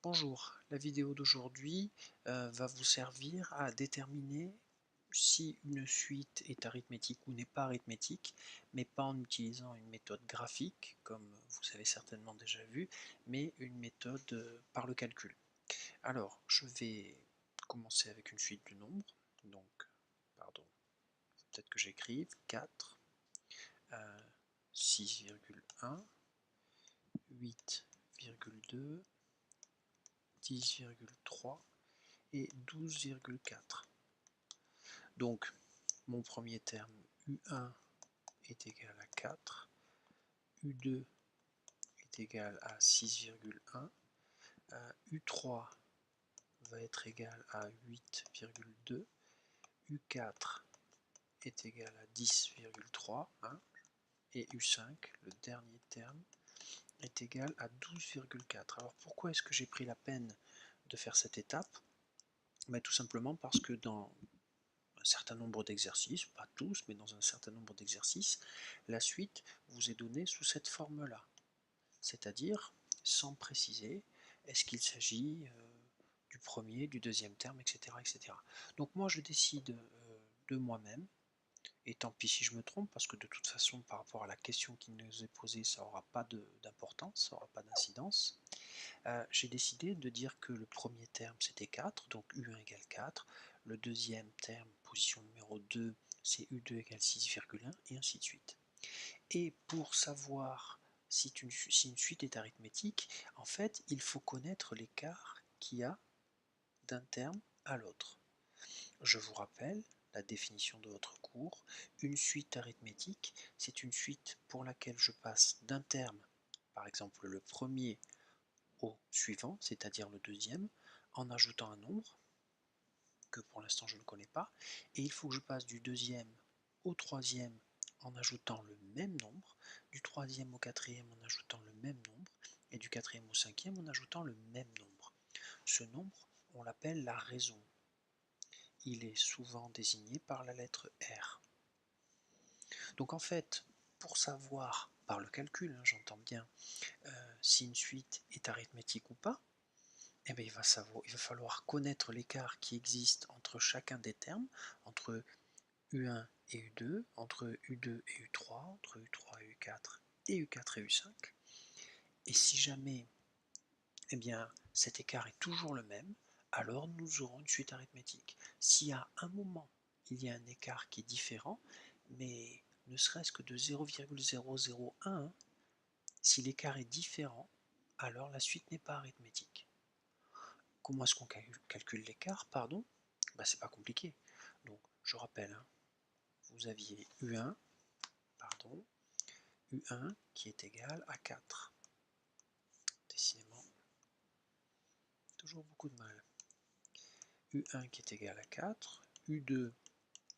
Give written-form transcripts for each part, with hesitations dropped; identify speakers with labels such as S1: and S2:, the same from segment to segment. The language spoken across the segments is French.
S1: Bonjour, la vidéo d'aujourd'hui va vous servir à déterminer si une suite est arithmétique ou n'est pas arithmétique, mais pas en utilisant une méthode graphique, comme vous avez certainement déjà vu, mais une méthode par le calcul. Alors, je vais commencer avec une suite de nombres, donc, pardon, peut-être que j'écrive 4, 6,1, 8,2, 10,3 et 12,4. Donc, mon premier terme U1 est égal à 4, U2 est égal à 6,1, U3 va être égal à 8,2, U4 est égal à 10,3, hein, et U5, le dernier terme, est égal à 12,4. Alors pourquoi est-ce que j'ai pris la peine de faire cette étape? Tout simplement parce que dans un certain nombre d'exercices, pas tous, mais dans un certain nombre d'exercices, la suite vous est donnée sous cette forme-là, c'est-à-dire sans préciser est-ce qu'il s'agit du premier, du deuxième terme, etc., etc. Donc moi je décide de moi-même, et tant pis si je me trompe, parce que de toute façon par rapport à la question qui nous est posée, ça n'aura pas d'importance, ça n'aura pas d'incidence. J'ai décidé de dire que le premier terme c'était 4, donc U1 égale 4, le deuxième terme, position numéro 2, c'est U2 égale 6,1, et ainsi de suite. Et pour savoir si une suite est arithmétique, en fait, il faut connaître l'écart qu'il y a d'un terme à l'autre. Je vous rappelle la définition de votre cours. Une suite arithmétique, c'est une suite pour laquelle je passe d'un terme, par exemple le premier, au suivant, c'est-à-dire le deuxième, en ajoutant un nombre, que pour l'instant je ne connais pas, et il faut que je passe du deuxième au troisième en ajoutant le même nombre, du troisième au quatrième en ajoutant le même nombre, et du quatrième au cinquième en ajoutant le même nombre. Ce nombre, on l'appelle la raison. Il est souvent désigné par la lettre R. Donc en fait, pour savoir, par le calcul, j'entends bien, si une suite est arithmétique ou pas, eh bien, il va falloir connaître l'écart qui existe entre chacun des termes, entre U1 et U2, entre U2 et U3, entre U3 et U4, et U4 et U5. Et si jamais cet écart est toujours le même, alors nous aurons une suite arithmétique. Si à un moment il y a un écart qui est différent, mais ne serait-ce que de 0,001, si l'écart est différent, alors la suite n'est pas arithmétique. Comment est-ce qu'on calcule l'écart, pardon? C'est pas compliqué. Donc, je rappelle, vous aviez U1, U1 qui est égal à 4. Décidément, toujours beaucoup de mal. U1 qui est égal à 4, U2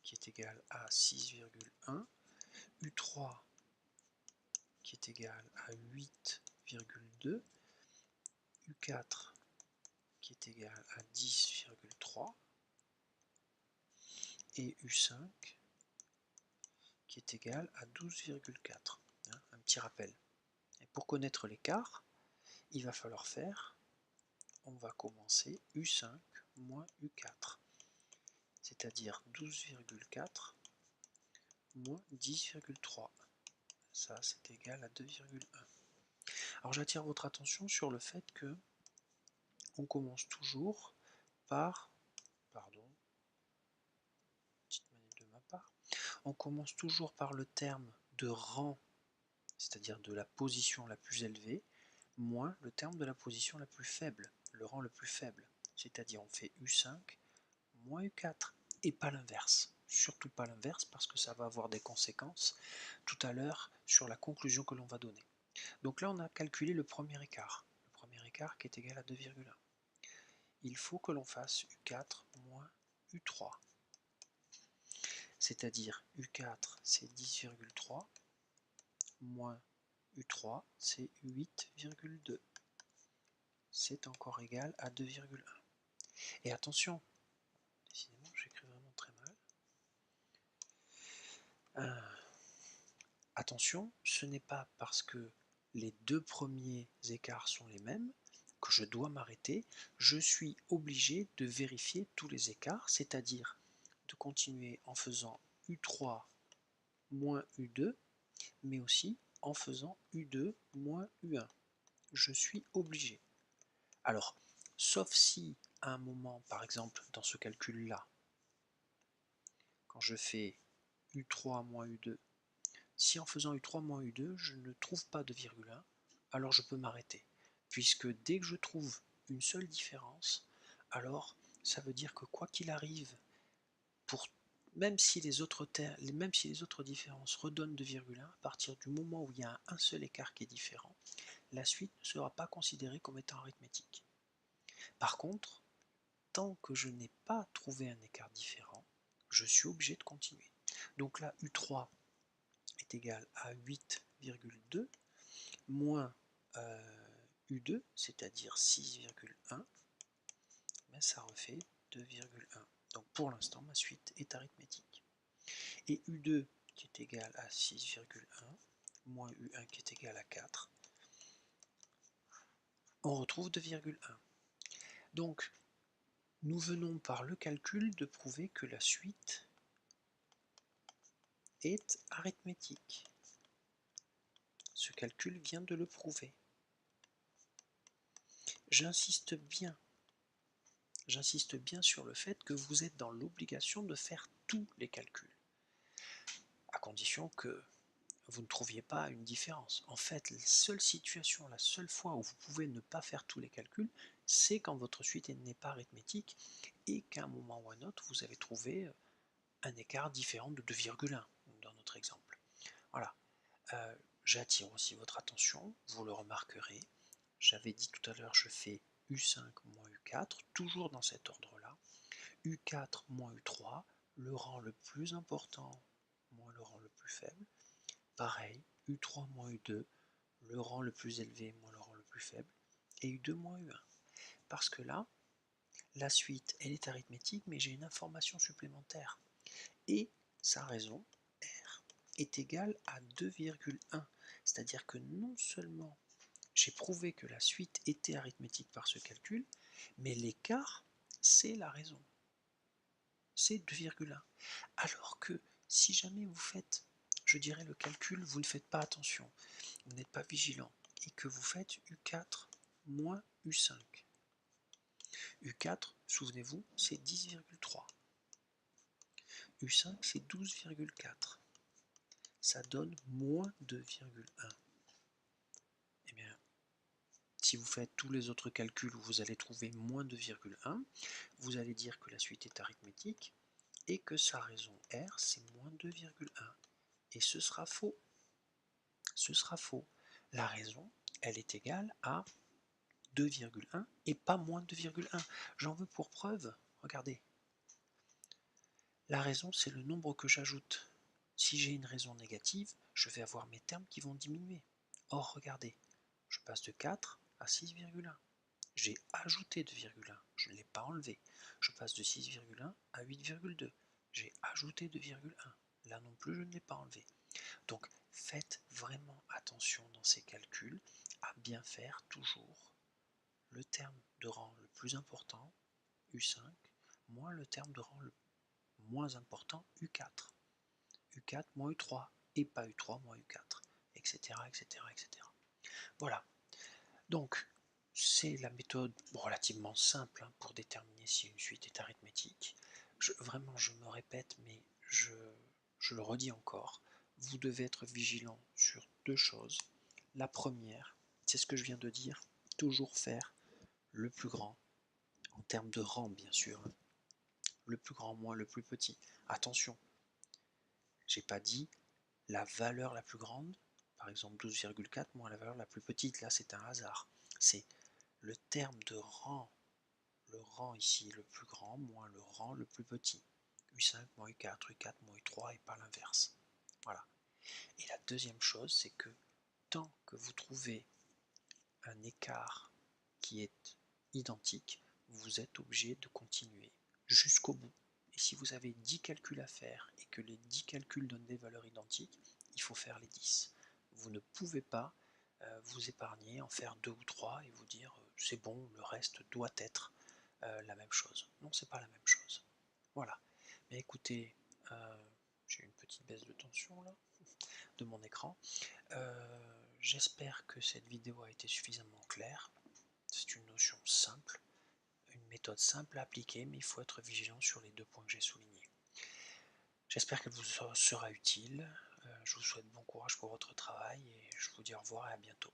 S1: qui est égal à 6,1, U3 qui est égal à 8,2, U4 qui est égal à 10,3 et U5 qui est égal à 12,4. Un petit rappel. Et pour connaître l'écart, il va falloir faire, on va commencer U5 moins U4, c'est-à-dire 12,4 moins 10,3. Ça, c'est égal à 2,1. Alors j'attire votre attention sur le fait que on commence toujours par, pardon, petite manip de ma part, on commence toujours par le terme de rang, c'est-à-dire de la position la plus élevée, moins le terme de la position la plus faible, le rang le plus faible. C'est-à-dire on fait U5 moins U4, et pas l'inverse. Surtout pas l'inverse parce que ça va avoir des conséquences tout à l'heure sur la conclusion que l'on va donner. Donc là on a calculé le premier écart qui est égal à 2,1. Il faut que l'on fasse U4 moins U3. C'est-à-dire U4 c'est 10,3 moins U3 c'est 8,2. C'est encore égal à 2,1. Et attention, décidément j'écris vraiment très mal. Attention, ce n'est pas parce que les deux premiers écarts sont les mêmes que je dois m'arrêter, je suis obligé de vérifier tous les écarts, c'est-à-dire de continuer en faisant U3 moins U2, mais aussi en faisant U2 moins U1. Je suis obligé. Alors, sauf si à un moment, par exemple dans ce calcul-là, quand je fais U3 moins U2, si en faisant U3 moins U2, je ne trouve pas de virgule 1, alors je peux m'arrêter. Puisque dès que je trouve une seule différence, alors ça veut dire que quoi qu'il arrive, même si les autres différences redonnent de virgule 1, à partir du moment où il y a un seul écart qui est différent, la suite ne sera pas considérée comme étant arithmétique. Par contre, tant que je n'ai pas trouvé un écart différent, je suis obligé de continuer. Donc là, U3 est égal à 8,2 moins U2, c'est-à-dire 6,1, ben ça refait 2,1. Donc pour l'instant, ma suite est arithmétique. Et U2 qui est égal à 6,1 moins U1 qui est égal à 4, on retrouve 2,1. Donc, nous venons par le calcul de prouver que la suite est arithmétique. Ce calcul vient de le prouver. J'insiste bien sur le fait que vous êtes dans l'obligation de faire tous les calculs, à condition que vous ne trouviez pas une différence. En fait, la seule situation, la seule fois où vous pouvez ne pas faire tous les calculs, c'est quand votre suite n'est pas arithmétique et qu'à un moment ou à un autre, vous avez trouvé un écart différent de 2,1 dans notre exemple. Voilà. J'attire aussi votre attention, vous le remarquerez, j'avais dit tout à l'heure, je fais U5 moins U4, toujours dans cet ordre-là, U4 moins U3, le rang le plus important moins le rang le plus faible, pareil, U3 moins U2, le rang le plus élevé moins le rang le plus faible, et U2 moins U1. Parce que là, la suite, elle est arithmétique, mais j'ai une information supplémentaire. Et sa raison, R, est égale à 2,1. C'est-à-dire que non seulement j'ai prouvé que la suite était arithmétique par ce calcul, mais l'écart, c'est la raison. C'est 2,1. Alors que si jamais vous faites, je dirais, le calcul, vous ne faites pas attention, vous n'êtes pas vigilant, et que vous faites U4 moins U5. U4, souvenez-vous, c'est 10,3. U5, c'est 12,4. Ça donne moins 2,1. Eh bien, si vous faites tous les autres calculs où vous allez trouver moins 2,1, vous allez dire que la suite est arithmétique et que sa raison R, c'est moins 2,1. Et ce sera faux. Ce sera faux. La raison, elle est égale à 2,1 et pas moins 2,1. J'en veux pour preuve, regardez. La raison, c'est le nombre que j'ajoute. Si j'ai une raison négative, je vais avoir mes termes qui vont diminuer. Or, regardez, je passe de 4 à 6,1. J'ai ajouté 2,1, je ne l'ai pas enlevé. Je passe de 6,1 à 8,2. J'ai ajouté 2,1. Là non plus, je ne l'ai pas enlevé. Donc, faites vraiment attention dans ces calculs à bien faire toujours le terme de rang le plus important, U5, moins le terme de rang le moins important, U4. U4 moins U3 et pas U3 moins U4, etc., etc., etc. Voilà. Donc, c'est la méthode relativement simple pour déterminer si une suite est arithmétique. Vraiment, je me répète, mais je le redis encore, vous devez être vigilant sur deux choses. La première, c'est ce que je viens de dire, toujours faire le plus grand, en termes de rang bien sûr, le plus grand moins le plus petit. Attention, j'ai pas dit la valeur la plus grande, par exemple 12,4 moins la valeur la plus petite, là c'est un hasard. C'est le terme de rang, le rang ici le plus grand moins le rang le plus petit. U5 moins U4, U4 moins U3 et pas l'inverse. Voilà. Et la deuxième chose, c'est que tant que vous trouvez un écart qui est identique, vous êtes obligé de continuer jusqu'au bout. Et si vous avez 10 calculs à faire et que les 10 calculs donnent des valeurs identiques, il faut faire les 10. Vous ne pouvez pas vous épargner, en faire 2 ou 3 et vous dire c'est bon, le reste doit être la même chose. Non, c'est pas la même chose. Voilà. Mais écoutez, j'ai une petite baisse de tension là, de mon écran. J'espère que cette vidéo a été suffisamment claire. C'est une notion simple, une méthode simple à appliquer, mais il faut être vigilant sur les 2 points que j'ai soulignés. J'espère qu'elle vous sera utile. Je vous souhaite bon courage pour votre travail et je vous dis au revoir et à bientôt.